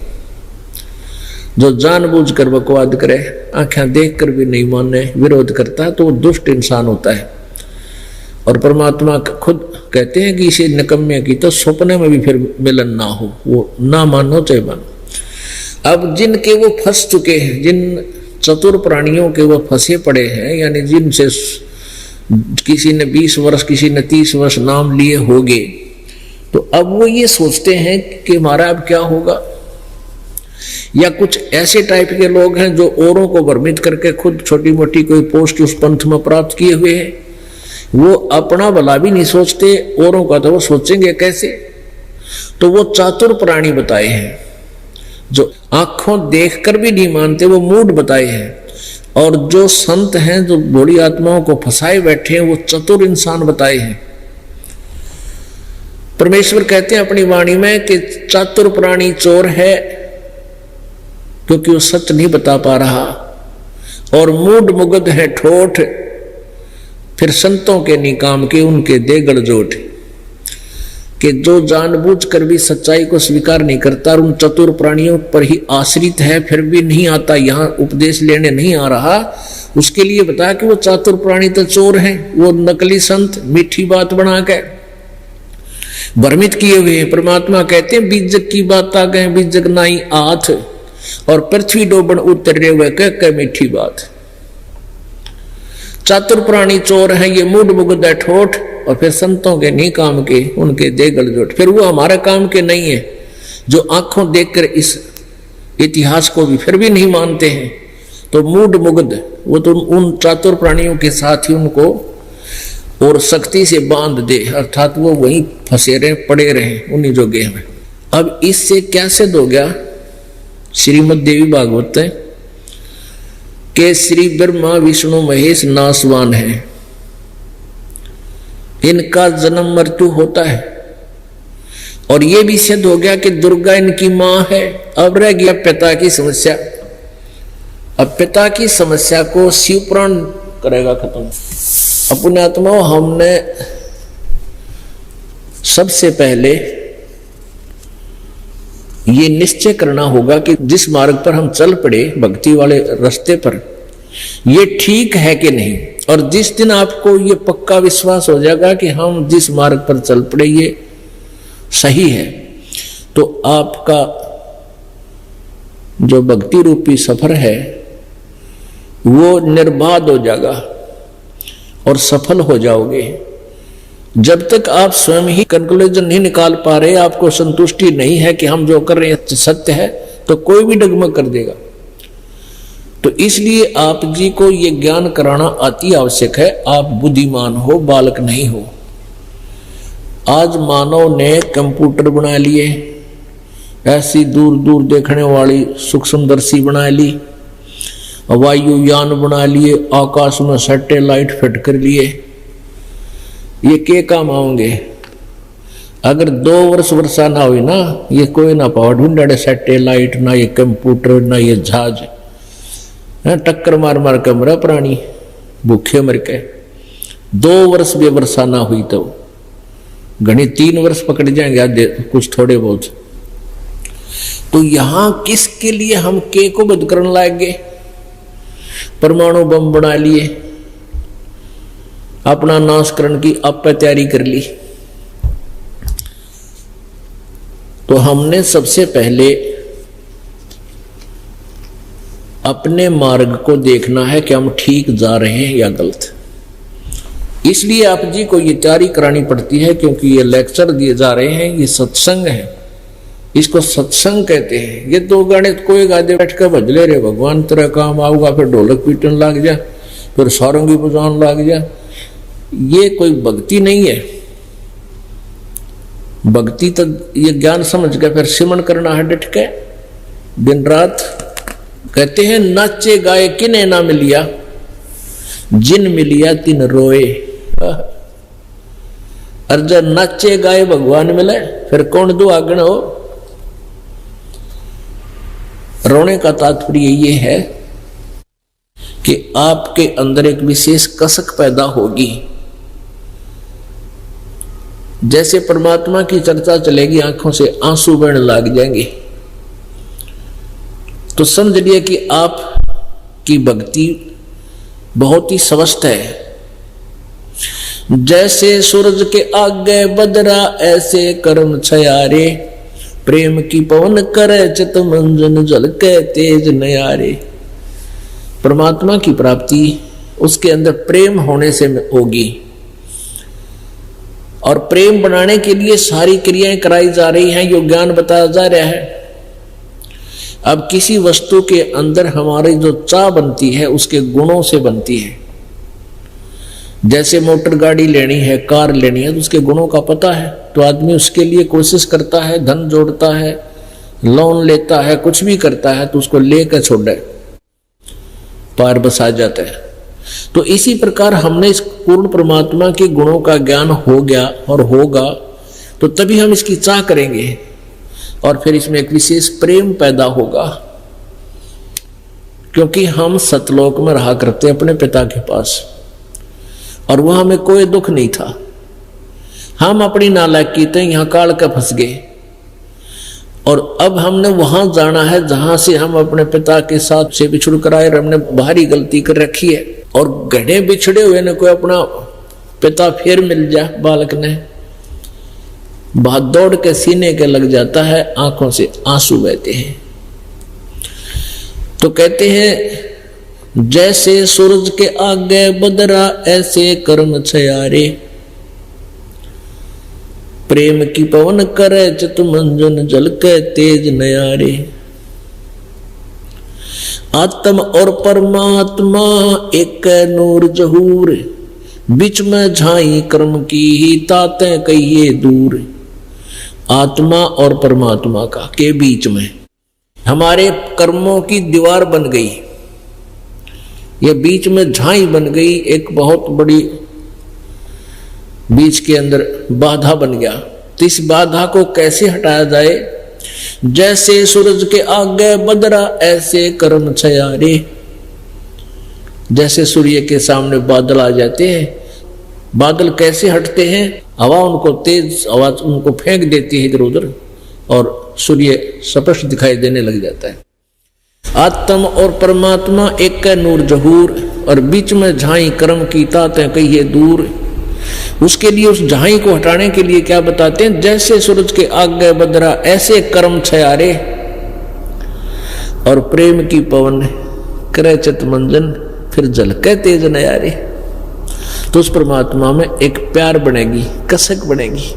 A: जो जानबूझ कर बकवाद करे, आंखें देखकर भी नहीं माने, विरोध करता है, तो वो दुष्ट इंसान होता है। और परमात्मा खुद कहते हैं कि इसे निकम्मे की तो सपने में भी फिर मिलन ना हो, वो ना मानो चाहे मानो। अब जिनके वो फंस चुके हैं, जिन चतुर प्राणियों के वो फंसे पड़े हैं, यानी जिनसे किसी ने 20 वर्ष, किसी ने 30 वर्ष नाम लिए होंगे, तो अब वो ये सोचते हैं कि हमारा अब क्या होगा। या कुछ ऐसे टाइप के लोग हैं जो औरों को भ्रमित करके खुद छोटी मोटी कोई पोस्ट उस पंथ में प्राप्त किए हुए हैं, वो अपना भला भी नहीं सोचते, औरों का तो वो सोचेंगे कैसे। तो वो चातुर प्राणी बताए हैं, जो आंखों देखकर भी नहीं मानते, वो मूढ़ बताए हैं। और जो संत हैं जो बड़ी आत्माओं को फंसाए बैठे हैं, वो चतुर इंसान बताए हैं। परमेश्वर कहते हैं अपनी वाणी में कि चातुर प्राणी चोर है, क्योंकि वो सच नहीं बता पा रहा, और मूढ़ मुग्ध है ठोठ, फिर संतों के निकाम के उनके दे गड़जोट। कि जो जानबूझकर भी सच्चाई को स्वीकार नहीं करता, उन चतुर प्राणियों पर ही आश्रित है, फिर भी नहीं आता, यहाँ उपदेश लेने नहीं आ रहा, उसके लिए बता कि वो चातुर प्राणी तो चोर हैं। वो नकली संत मीठी बात बना के भ्रमित किए हुए हैं। परमात्मा कहते हैं बीजक की बात आ गए बीजक नाई आथ, और पृथ्वी डोबन उतर हुए कह मीठी बात। चातुर प्राणी चोर है, ये मूढ़ मुग्ध है ठोठ, और फिर संतों के नहीं काम के उनके दे गलजोट। फिर वो हमारे काम के नहीं है, जो आंखों देखकर इस इतिहास को भी फिर भी नहीं मानते हैं, तो मूढ़ मुग्ध वो तो उन चातुर प्राणियों के साथ ही उनको और सख्ती से बांध दे, अर्थात वो वहीं फंसे रहे पड़े रहे उन्हीं जोगे में। अब इससे क्या सिद्ध हो गया? श्रीमद् देवी भागवत के श्री ब्रह्मा विष्णु महेश नासवान है, इनका जन्म मृत्यु होता है। और ये भी सिद्ध हो गया कि दुर्गा इनकी मां है। अब रह गया पिता की समस्या। अब पिता की समस्या को शिव पुराण करेगा खत्म। अपने आत्मा हमने सबसे पहले ये निश्चय करना होगा कि जिस मार्ग पर हम चल पड़े, भक्ति वाले रास्ते पर, ये ठीक है कि नहीं। और जिस दिन आपको ये पक्का विश्वास हो जाएगा कि हम जिस मार्ग पर चल पड़े ये सही है, तो आपका जो भक्ति रूपी सफर है वो निर्बाध हो जाएगा और सफल हो जाओगे। जब तक आप स्वयं ही कंक्लूजन नहीं निकाल पा रहे, आपको संतुष्टि नहीं है कि हम जो कर रहे हैं सत्य है, तो कोई भी डगमग कर देगा। तो इसलिए आप जी को ये ज्ञान कराना अति आवश्यक है। आप बुद्धिमान हो, बालक नहीं हो। आज मानव ने कंप्यूटर बना लिए, ऐसी दूर दूर देखने वाली सूक्ष्मदर्शी बना ली, वायुयान बना लिए, आकाश में सैटेलाइट फिट कर लिए। ये क्या काम आएंगे? अगर 2 वर्ष वर्षा ना हुई ना, ये कोई ना पावा ढूंढे सैटेलाइट, ना ये कंप्यूटर, ना ये जहाज, टक्कर मार मार के मरा प्राणी, भूखे मर के। 2 वर्ष भी वर्षा ना हुई तो घनी 3 वर्ष पकड़ जाएंगे कुछ थोड़े बहुत। तो यहां किसके लिए हम के को बंद करने लागे? परमाणु बम बना लिए, अपना नाश करने की आप तैयारी कर ली। तो हमने सबसे पहले अपने मार्ग को देखना है कि हम ठीक जा रहे हैं या गलत। इसलिए आप जी को ये तैयारी करानी पड़ती है, क्योंकि ये लेक्चर दिए जा रहे हैं, ये सत्संग है, इसको सत्संग कहते हैं। ये 2 गाने कोई गादे बैठ कर भज ले रहे, भगवान तेरा काम आऊगा, फिर ढोलक पीटन लग जा, फिर सारंगी बजान लग जा, ये कोई भक्ति नहीं है। भक्ति तो ये ज्ञान समझ के फिर सिमरन करना है डट के दिन रात। कहते हैं नाचे गाए किने ना मिलिया, जिन मिलिया तिन रोए। और जब नाचे गाए भगवान मिले, फिर कौन दुआगण हो? रोने का तात्पर्य ये है कि आपके अंदर एक विशेष कसक पैदा होगी। जैसे परमात्मा की चर्चा चलेगी, आंखों से आंसू बहने लग जाएंगे, तो समझ लिए कि आपकी भक्ति बहुत ही स्वस्थ है। जैसे सूरज के आगे बदरा, ऐसे कर्म छयारे, प्रेम की पवन करे चित मंजन झलके तेज नयारे। परमात्मा की प्राप्ति उसके अंदर प्रेम होने से होगी, और प्रेम बनाने के लिए सारी क्रियाएं कराई जा रही हैं, यो ज्ञान बताया जा रहा है। अब किसी वस्तु के अंदर हमारी जो चाह बनती है उसके गुणों से बनती है। जैसे मोटर गाड़ी लेनी है, कार लेनी है, तो उसके गुणों का पता है, तो आदमी उसके लिए कोशिश करता है, धन जोड़ता है, लोन लेता है, कुछ भी करता है, तो उसको लेकर छोड़े पार बस आ जाता है। तो इसी प्रकार हमने इस पूर्ण परमात्मा के गुणों का ज्ञान हो गया और होगा, तो तभी हम इसकी चाह करेंगे और फिर इसमें एक विशेष प्रेम पैदा होगा, क्योंकि हम सतलोक में रहा करते अपने पिता के पास और वहां हमें कोई दुख नहीं था। हम अपनी नालायकी से यहां काल के फंस गए और अब हमने वहां जाना है जहां से हम अपने पिता के साथ से बिछुड़ कर आए, हमने भारी गलती कर रखी है। और घड़े बिछड़े हुए ने कोई अपना पिता फिर मिल जाए, बालक ने बहुत दौड़ के सीने के लग जाता है, आंखों से आंसू बहते हैं। तो कहते हैं जैसे सूरज के आगे बदरा ऐसे कर्म छयारे, प्रेम की पवन करे चित मंजन जल के तेज नयारे। आत्म और परमात्मा एक नूर जहूर, बीच में झाई कर्म की ही ताते कहिए दूर। आत्मा और परमात्मा का के बीच में हमारे कर्मों की दीवार बन गई, ये बीच में झाई बन गई, एक बहुत बड़ी बीच के अंदर बाधा बन गया। तो इस बाधा को कैसे हटाया जाए? जैसे सूरज के आगे बदरा ऐसे कर्म छयारे। जैसे सूर्य के सामने बादल आ जाते हैं, बादल कैसे हटते हैं? हवा उनको तेज हवा उनको फेंक देती है इधर उधर और सूर्य स्पष्ट दिखाई देने लग जाता है। आत्म और परमात्मा एक का नूर जहूर, और बीच में झाई कर्म की ताते कहिए दूर। उसके लिए उस झाई को हटाने के लिए क्या बताते हैं? जैसे सूरज के आगे बदरा ऐसे कर्म छयारे, और प्रेम की पवन करे चित मंजन फिर झलके तेज नयारे। तो उस परमात्मा में एक प्यार बनेगी, कसक बनेगी।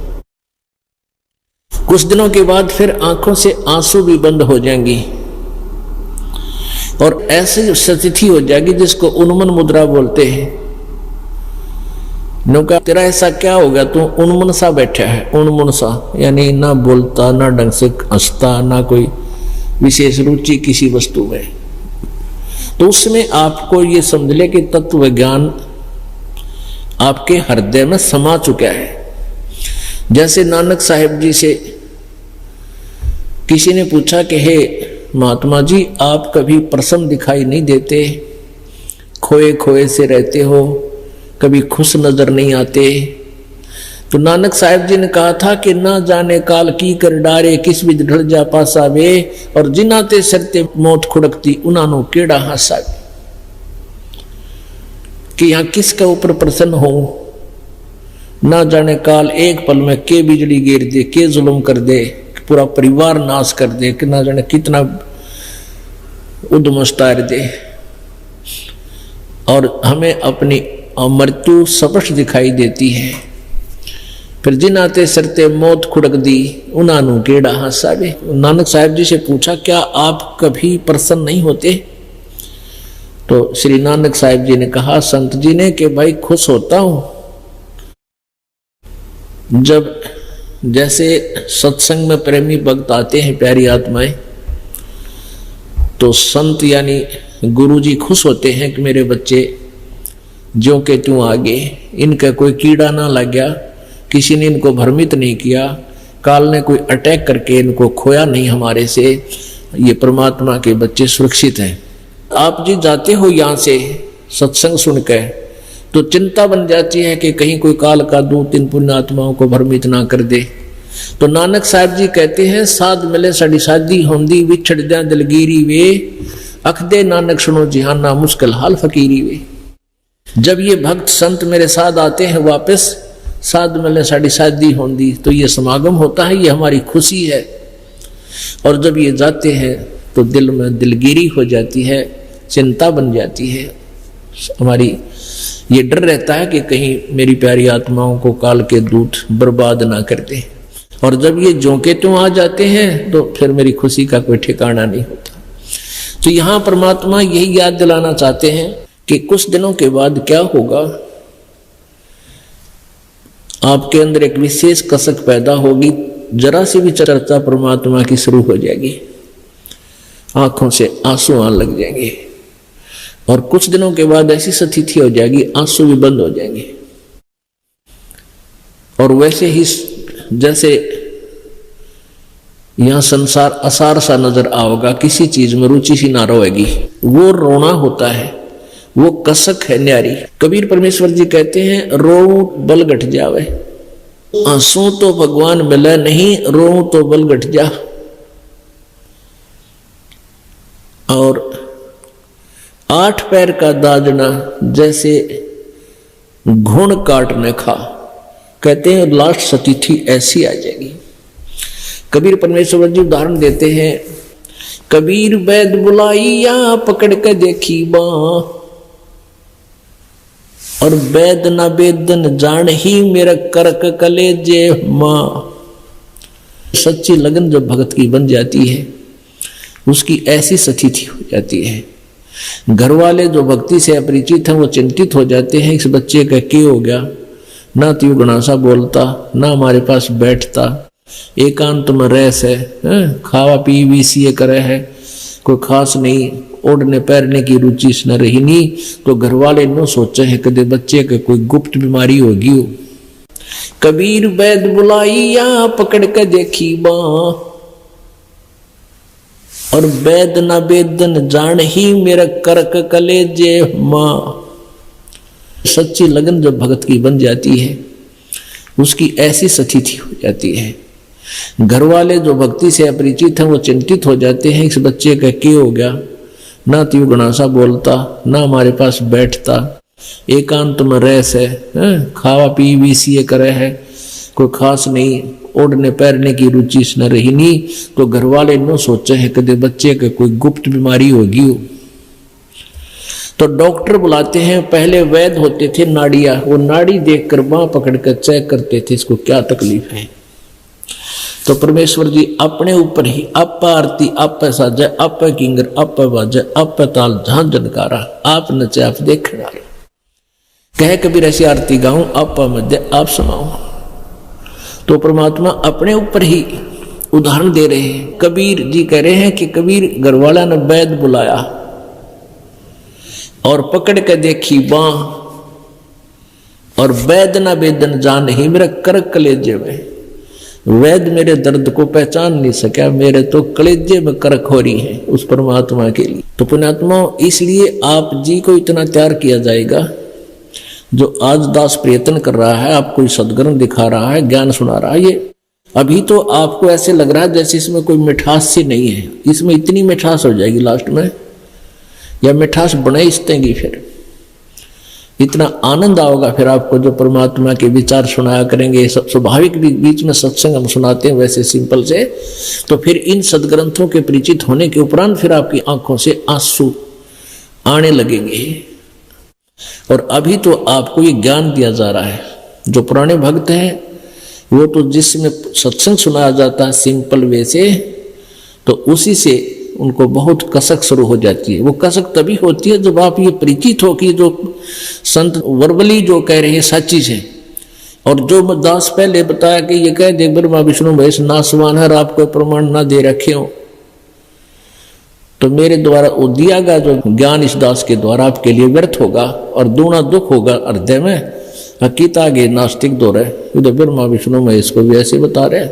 A: कुछ दिनों के बाद फिर आंखों से आंसू भी बंद हो जाएंगी और ऐसी स्थिति हो जाएगी जिसको उन्मन मुद्रा बोलते हैं। नौका तेरा ऐसा क्या हो गया, तू उन्मन सा बैठा है, उन्मन सा यानी ना बोलता, ना ढंग से हंसता, ना कोई विशेष रुचि किसी वस्तु में। तो उसमें आपको ये समझ ले कि तत्व ज्ञान आपके हृदय में समा चुका है। जैसे नानक साहिब जी से किसी ने पूछा कि हे महात्मा जी, आप कभी प्रसन्न दिखाई नहीं देते, खोए खोए से रहते हो, कभी खुश नजर नहीं आते। तो नानक साहिब जी ने कहा था कि ना जाने काल की कर डारे, किस भी ढल जा पासा वे, और जिनाते सरते मौत खुड़कती उन्होंने केड़ा हासा। कि यहां किसके ऊपर प्रसन्न हो, ना जाने काल एक पल में के बिजली गिर दे, के जुल्म कर दे, पूरा परिवार नाश कर दे, कि ना जाने कितना उद्मस्तार दे, और हमें अपनी मृत्यु स्पष्ट दिखाई देती है। फिर जिनाते सरते मौत खुड़क दी उन्होंने केड़ा हासा वे। नानक साहिब जी से पूछा क्या आप कभी प्रसन्न नहीं होते? तो श्री नानक साहिब जी ने कहा संत जी ने कि भाई खुश होता हूं जब जैसे सत्संग में प्रेमी भक्त आते हैं, प्यारी आत्माएं, तो संत यानी गुरु जी खुश होते हैं कि मेरे बच्चे ज्यों के त्यों आगे, इनका कोई कीड़ा ना लग गया, किसी ने इनको भ्रमित नहीं किया, काल ने कोई अटैक करके इनको खोया नहीं हमारे से, ये परमात्मा के बच्चे सुरक्षित हैं। आप जी जाते हो यहाँ से सत्संग सुनकर, तो चिंता बन जाती है कि कहीं कोई काल का दूत इन पुण्य आत्माओं को भ्रमित ना कर दे। तो नानक साहब जी कहते हैं साध मिले साड़ी शादी होंदी, विछड़ जा दिलगिरी वे, अख दे नानक सुनो जिहाना मुश्किल हाल फकीरी वे। जब ये भक्त संत मेरे साथ आते हैं वापस, साध मिले साड़ी शादी होंदी, तो ये समागम होता है, ये हमारी खुशी है। और जब ये जाते हैं तो दिल में दिलगिरी हो जाती है, चिंता बन जाती है, हमारी ये डर रहता है कि कहीं मेरी प्यारी आत्माओं को काल के दूत बर्बाद ना कर दे। और जब ये ज्यों के त्यों आ जाते हैं तो फिर मेरी खुशी का कोई ठिकाना नहीं होता। तो यहां परमात्मा यही याद दिलाना चाहते हैं कि कुछ दिनों के बाद क्या होगा, आपके अंदर एक विशेष कसक पैदा होगी, जरा सी भी चर्चा परमात्मा की शुरू हो जाएगी, आंखों से आंसू आने लग जाएंगे, और कुछ दिनों के बाद ऐसी स्थिति हो जाएगी आंसू भी बंद हो जाएंगे। और वैसे ही जैसे यहां संसार असार सा नजर आओगा, किसी चीज में रुचि सी ना रहेगी, वो रोना होता है, वो कसक है न्यारी। कबीर परमेश्वर जी कहते हैं रो बल घट जावे, आंसू तो भगवान मिले नहीं, रो तो बल घट जा। और 8 पैर का दाजना जैसे घुण काटने खा, कहते हैं लास्ट स्थिति ऐसी आ जाएगी। कबीर परमेश्वर जी उदाहरण देते हैं, कबीर वैद बुलाइया पकड़ के देखी बाँ, और वैद न वेदन जान ही मेरा करक कलेजे माँ। सच्ची लगन जो भगत की बन जाती है उसकी ऐसी स्थिति हो जाती है। घर वाले जो भक्ति से अपरिचित हैं वो चिंतित हो जाते हैं, इस बच्चे का क्या हो गया, ना तो यू गणासा बोलता, ना हमारे पास बैठता, एकांत में रहस है, खावा पी भी सी करे है, कोई खास नहीं, ओढ़ने पैरने की रुचि न रही नहीं। तो घर वाले न सोचे हैं कदे बच्चे के कोई गुप्त बीमारी होगी हो। कबीर वैद बुलाइया पकड़ के देखी बाँ, और वैद न वेदन जान ही मेरा करक कलेजे माँ। सच्ची लगन जो भगत की बन जाती है उसकी ऐसी स्थिति हो जाती है। घर वाले जो भक्ति से अपरिचित हैं वो चिंतित हो जाते हैं, इस बच्चे का क्या हो गया, ना तो यू गणासा बोलता, ना हमारे पास बैठता, एकांत में रहस है, खावा पी भी सी करे है, कोई खास नहीं, ओढ़ने पैरने की रुचि न रही नहीं। तो घर वाले न सोचे हैं कदे बच्चे के कोई गुप्त बीमारी होगी हो। तो डॉक्टर बुलाते हैं, पहले वैद होते थे नाड़िया, वो नाड़ी देखकर बाँ पकड़ कर चेक करते थे इसको क्या तकलीफ है। तो परमेश्वर जी अपने ऊपर ही आप आरती, आप साजा, आप किंगर, आप बाजा, आप ताल, जहां जनकारा, आप नचे आप देखना, कहे कबीर ऐसी आरती गाऊं, आप मध्य आप सुनाऊं। तो परमात्मा अपने ऊपर ही उदाहरण दे रहे हैं। कबीर जी कह रहे हैं कि कबीर घरवाला ने वैद बुलाया और पकड़ के देखी बाँ, और वैद न वेदन जान ही मेरा करक कलेजे में। वैद मेरे दर्द को पहचान नहीं सका, मेरे तो कलेजे में करक हो रही है उस परमात्मा के लिए। तो पुण्यात्मा, इसलिए आप जी को इतना तैयार किया जाएगा, जो आज दास प्रयत्न कर रहा है, आपको सदगुण दिखा रहा है, ज्ञान सुना रहा है, ये अभी तो आपको ऐसे लग रहा है जैसे इसमें कोई मिठास सी नहीं है, इसमें इतनी मिठास हो जाएगी लास्ट में, या मिठास बने इस्तेंगी, फिर इतना आनंद आओगा फिर आपको जो परमात्मा के विचार सुनाया करेंगे। सब स्वाभाविक बीच में सत्संग हम सुनाते हैं वैसे सिंपल से, तो फिर इन सदग्रंथों के परिचित होने के उपरांत फिर आपकी आंखों से आंसू आने लगेंगे। और अभी तो आपको ये ज्ञान दिया जा रहा है, जो पुराने भक्त हैं वो तो जिसमें सत्संग सुनाया जाता है सिंपल वे से, तो उसी से उनको बहुत कसक शुरू हो जाती है। वो कसक तभी होती है जब आप ये परिचित हो कि जो संत वर्बली जो कह रहे हैं सच्ची है, और जो दास पहले बताया कि ये कह दे ब्रह्मा विष्णु महेश नासवान है, आपको प्रमाण ना दे रखे हो, तो मेरे द्वारा वो दिया गया जो ज्ञान इस दास के द्वारा आपके लिए व्यर्थ होगा और दूना दुख होगा हृदय में। हकीता गे नास्तिक दो रहे, ब्रह्मा विष्णु महेश को भी ऐसे बता रहे।